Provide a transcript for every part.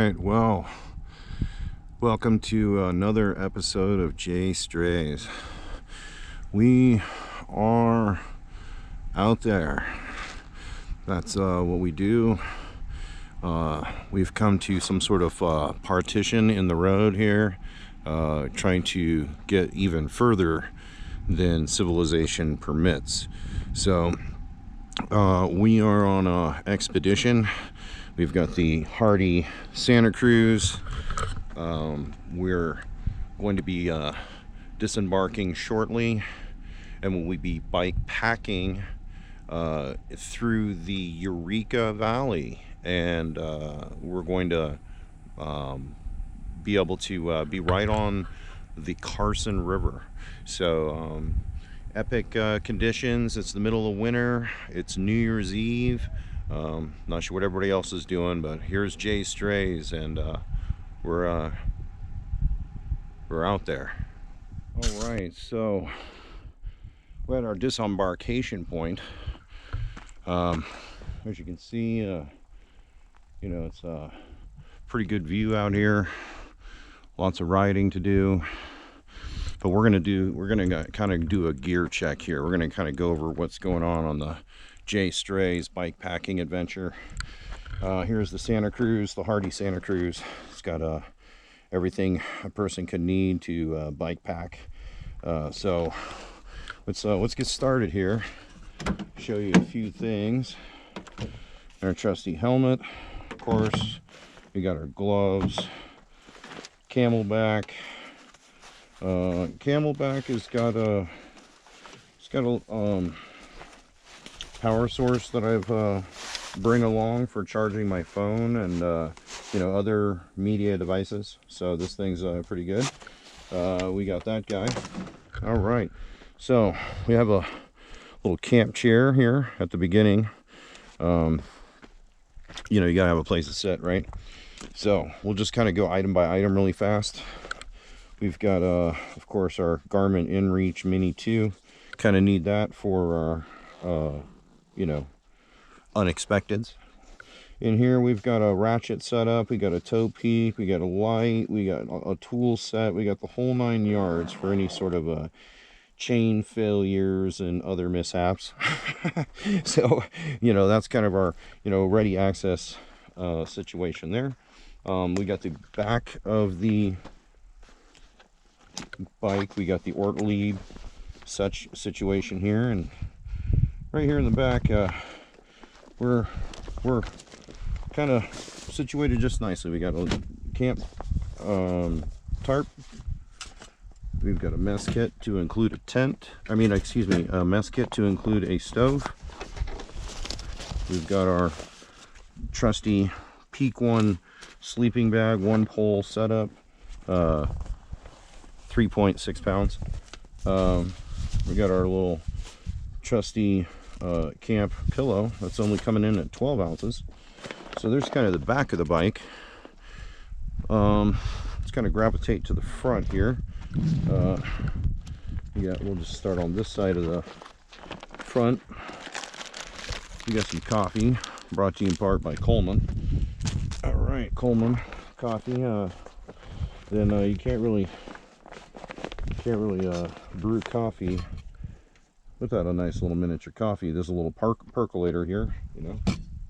right, well, welcome to another episode of JAYSTRAYS. We are out there. That's what we do. We've come to some sort of partition in the road here, trying to get even further than civilization permits. So we are on an expedition. We've got the hardy Santa Cruz. We're going to be disembarking shortly, and we'll be bike packing through the Eureka Valley, and we're going to be able to be right on the Carson River. So epic conditions. It's the middle of winter. It's New Year's Eve. Not sure what everybody else is doing, but here's JAYSTRAYS, and we're out there. All right, so we're at our disembarkation point. As you can see, you know, it's a pretty good view out here. Lots of riding to do, but we're gonna kind of do a gear check here. We're gonna kind of go over what's going on the JAYSTRAYS bike packing adventure. Here's the Santa Cruz, the hardy Santa Cruz. It's got everything a person could need to bike pack. So let's get started here. Show you a few things. Our trusty helmet, of course. We got our gloves. Camelback. Camelback has got a power source that I've bring along for charging my phone and you know, other media devices. So this thing's pretty good. We got that guy. All right, so we have a little camp chair here at the beginning. You know, you gotta have a place to sit, right? So we'll just kind of go item by item really fast. We've got of course, our Garmin InReach Mini 2. Kind of need that for our you know, unexpecteds. In here we've got a ratchet setup, we got a toe peak, we got a light, we got a tool set, we got the whole 9 yards for any sort of chain failures and other mishaps. So, you know, that's kind of our, you know, ready access situation there. We got the back of the bike, we got the Ortlieb such situation here, and right here in the back, we're kind of situated just nicely. We got a camp tarp. We've got a mess kit to include a tent. I mean, excuse me, a mess kit to include a stove. We've got our trusty Peak One sleeping bag, 1 pole setup, 3.6 pounds. We got our little trusty camp pillow that's only coming in at 12 ounces. So there's kind of the back of the bike. Let's kind of gravitate to the front here. We'll just start on this side of the front. We got some coffee, brought to you in part by Coleman. All right, Coleman coffee. Then you can't really brew coffee without a nice little miniature coffee. There's a little percolator here, you know,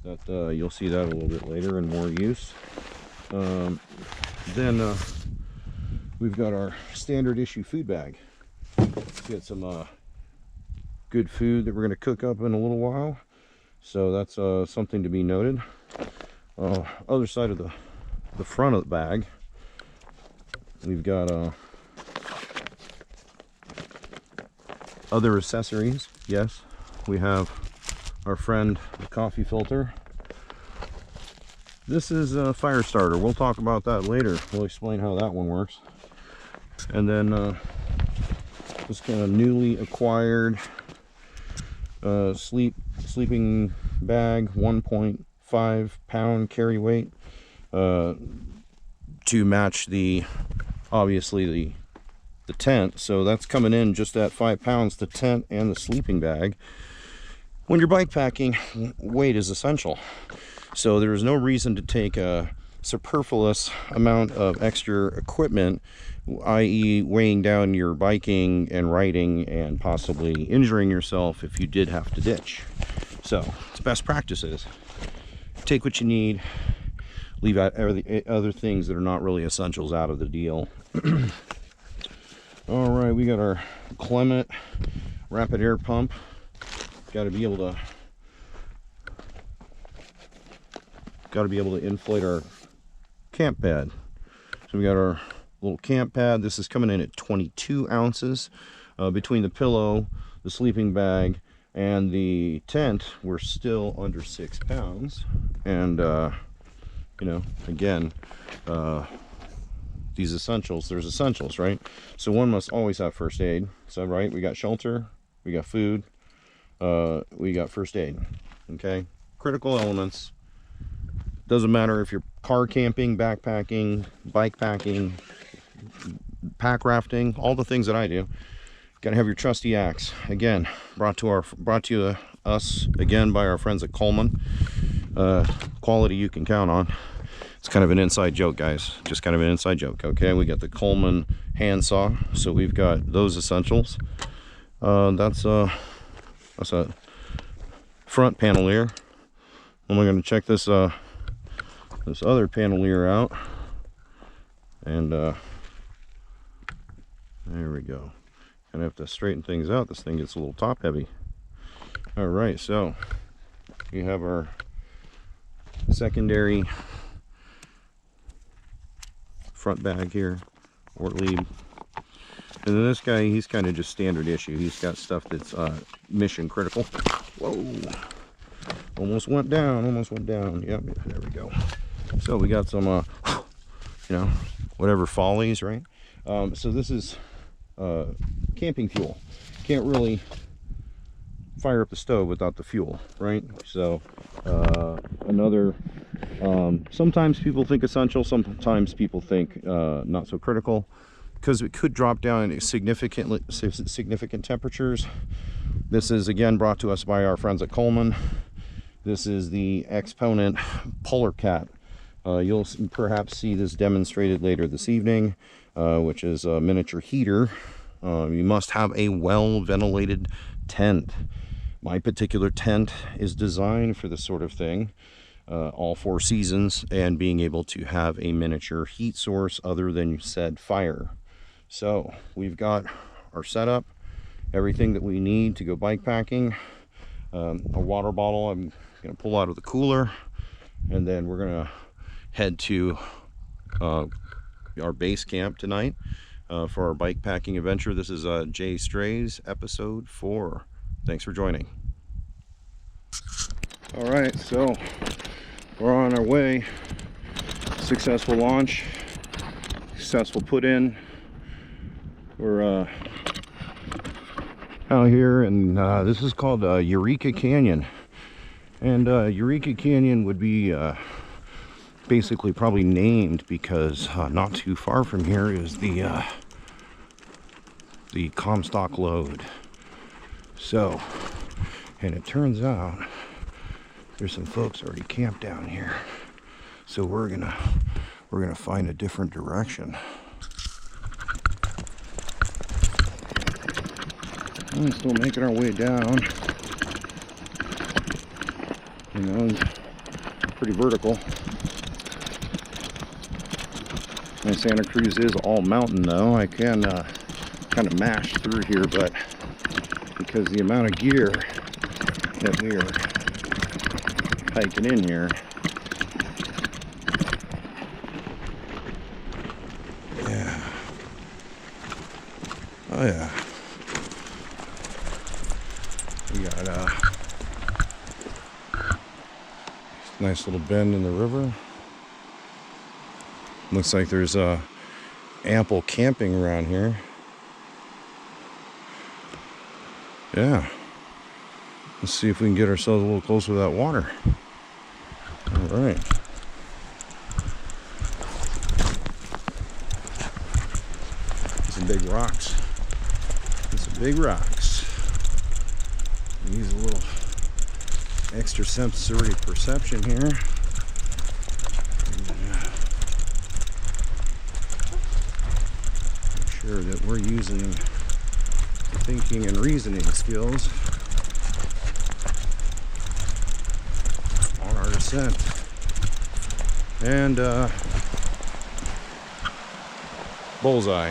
that you'll see that a little bit later in more use. Then we've got our standard issue food bag. Get some good food that we're going to cook up in a little while, so that's something to be noted. Other side of the front of the bag, we've got other accessories. Yes, we have our friend the coffee filter. This is a fire starter. We'll talk about that later. We'll explain how that one works. And then this kind of newly acquired sleeping bag, 1.5 pound carry weight, to match obviously the tent. So that's coming in just at 5 pounds, the tent and the sleeping bag. When you're bike packing, weight is essential. So there is no reason to take a superfluous amount of extra equipment, i.e. weighing down your biking and riding and possibly injuring yourself if you did have to ditch. So it's best practices. Take what you need, leave out other things that are not really essentials out of the deal. All right, we got our Clement rapid air pump. Got to be able to inflate our camp pad. So we got our little camp pad. This is coming in at 22 ounces. Between the pillow, the sleeping bag, and the tent, we're still under 6 pounds. And you know, again, these essentials, there's essentials, right? So one must always have first aid. So right, we got shelter, we got food, we got first aid. Okay, critical elements. Doesn't matter if you're car camping, backpacking, bike packing, pack rafting, all the things that I do. Gotta have your trusty axe. Again, brought to us again by our friends at Coleman. Quality you can count on. It's kind of an inside joke, guys. Just kind of an inside joke. Okay, we got the Coleman handsaw, so we've got those essentials. That's a front panelier. And we're going to check this this other panelier out, and there we go. Gonna have to straighten things out. This thing gets a little top heavy. All right, so we have our secondary front bag here, or lead. And then this guy, he's kind of just standard issue. He's got stuff that's mission critical. Whoa, almost went down, almost went down. Yep, there we go. So we got some you know, whatever follies, right? So this is camping fuel. Can't really fire up the stove without the fuel, right? So another, sometimes people think essential, sometimes people think not so critical, because it could drop down in significant temperatures. This is again brought to us by our friends at Coleman. This is the Exponent Polar Cat. You'll perhaps see this demonstrated later this evening, which is a miniature heater. You must have a well-ventilated tent. My particular tent is designed for this sort of thing, all 4 seasons, and being able to have a miniature heat source other than said fire. So we've got our setup, everything that we need to go bike packing. A water bottle I'm going to pull out of the cooler, and then we're going to head to our base camp tonight for our bike packing adventure. This is JAYSTRAYS episode 4. Thanks for joining. All right, so we're on our way. Successful launch, successful put in. We're out here, and this is called Eureka Canyon. And Eureka Canyon would be basically probably named because not too far from here is the Comstock Lode. So, and it turns out there's some folks already camped down here. So we're gonna find a different direction. And still making our way down. You know, pretty vertical. And Santa Cruz is all mountain though. I can kind of mash through here, but because the amount of gear that we are hiking in here, yeah, oh yeah, we got a nice little bend in the river. Looks like there's ample camping around here. Yeah. Let's see if we can get ourselves a little closer to that water. All right. Some big rocks. Some big rocks. Use a little extra sensory perception here. sure that we're using thinking and reasoning skills on our descent. And bullseye.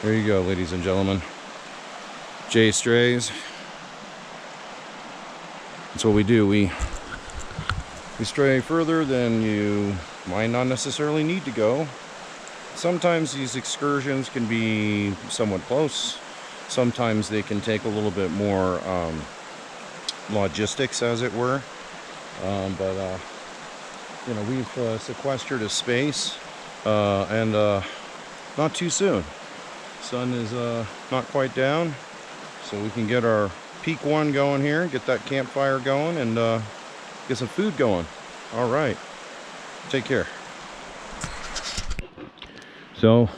There you go, ladies and gentlemen. JAYSTRAYS. That's what we do. We stray further than you might not necessarily need to go. Sometimes these excursions can be somewhat close. Sometimes they can take a little bit more logistics, as it were. But you know, we've sequestered a space, and not too soon. Sun is not quite down, so we can get our peak one going here, get that campfire going, and get some food going. All right, take care. So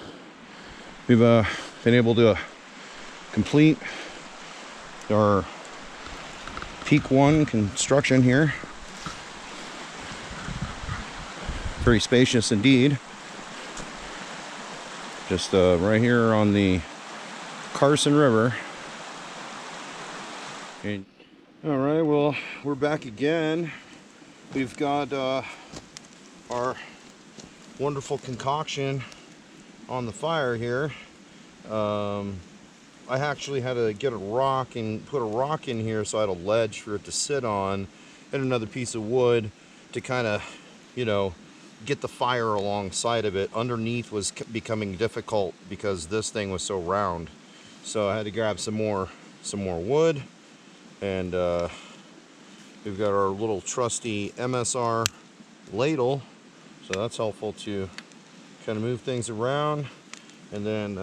we've been able to complete our peak one construction here. Very spacious indeed. Just right here on the Carson River. And, all right, well, we're back again. We've got our wonderful concoction on the fire here. I actually had to get a rock and put a rock in here so I had a ledge for it to sit on, and another piece of wood to kind of, you know, get the fire alongside of it. Underneath was becoming difficult because this thing was so round, so I had to grab some more wood. And we've got our little trusty MSR ladle, so that's helpful to kind of move things around. And then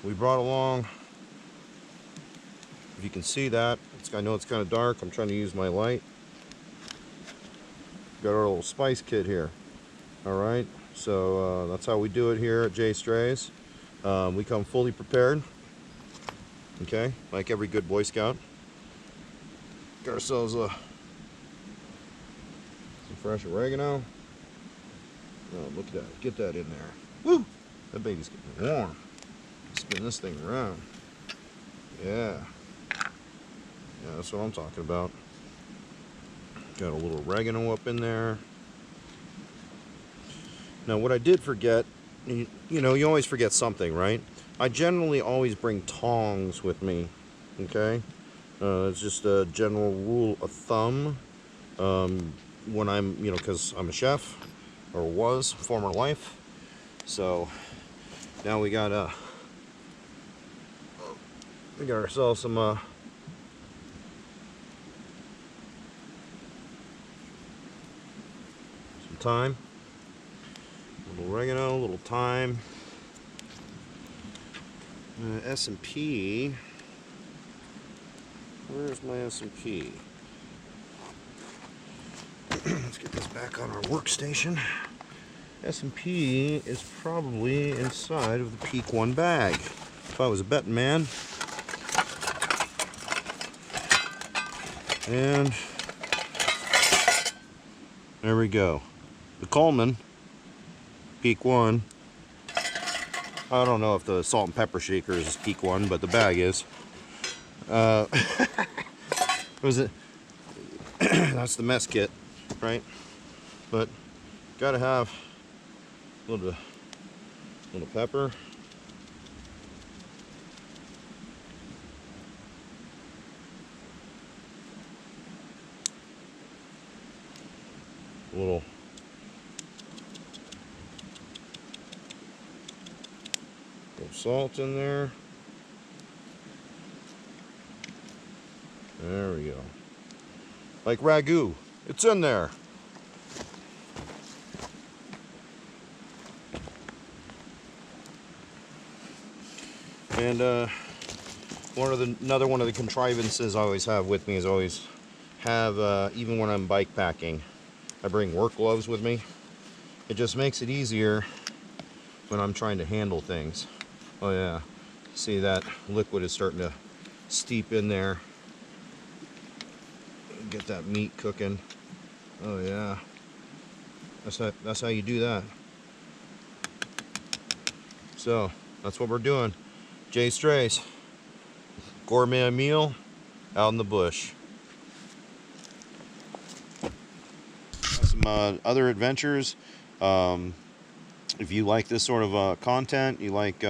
we brought along, if you can see that, I know it's kind of dark, I'm trying to use my light. Got our little spice kit here. All right, so that's how we do it here at JAYSTRAYS. We come fully prepared, okay, like every good Boy Scout. Got ourselves some fresh oregano. Oh, look at that, get that in there. Woo, that baby's getting warm. Spin this thing around. Yeah, that's what I'm talking about. Got a little oregano up in there. Now, what I did forget, you know, you always forget something, right? I generally always bring tongs with me, okay? It's just a general rule of thumb. When I'm, you know, because I'm a chef, or was, former life. So, now we got ourselves some, thyme, a little oregano, a little thyme, S&P. Where's my S&P? Let's get this back on our workstation. S&P is probably inside of the Peak One bag, if I was a betting man. And there we go. The Coleman Peak One. I don't know if the salt and pepper shaker is Peak One, but the bag is. Was it? That's the mess kit, right? But gotta have a little pepper. A little salt in there. There we go. Like ragu, it's in there. And another one of the contrivances I always have with me is always have, even when I'm bike packing, I bring work gloves with me. It just makes it easier when I'm trying to handle things. Oh yeah, see that liquid is starting to steep in there. Get that meat cooking. Oh yeah. That's how you do that. So that's what we're doing. JAYSTRAYS, gourmet meal out in the bush. Some other adventures. If you like this sort of content, you like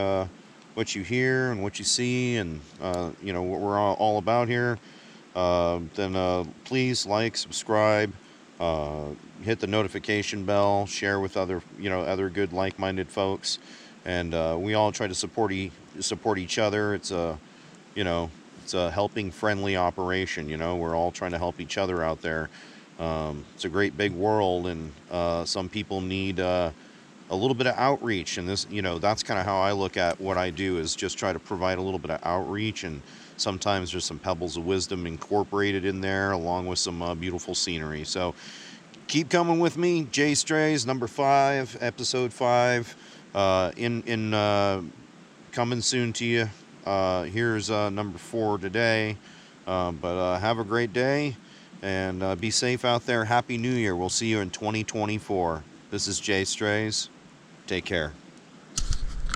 what you hear and what you see, and you know what we're all about here, then please like, subscribe, hit the notification bell, share with other good like-minded folks, and we all try to support each other. It's a it's a helping friendly operation. We're all trying to help each other out there. It's a great big world, and some people need a little bit of outreach, and that's kind of how I look at what I do, is just try to provide a little bit of outreach, and sometimes there's some pebbles of wisdom incorporated in there along with some beautiful scenery. So keep coming with me. JAYSTRAYS number 5, episode 5, coming soon to you. Here's number 4 today, but have a great day, and be safe out there. Happy New Year. We'll see you in 2024. This is JAYSTRAYS. Take care.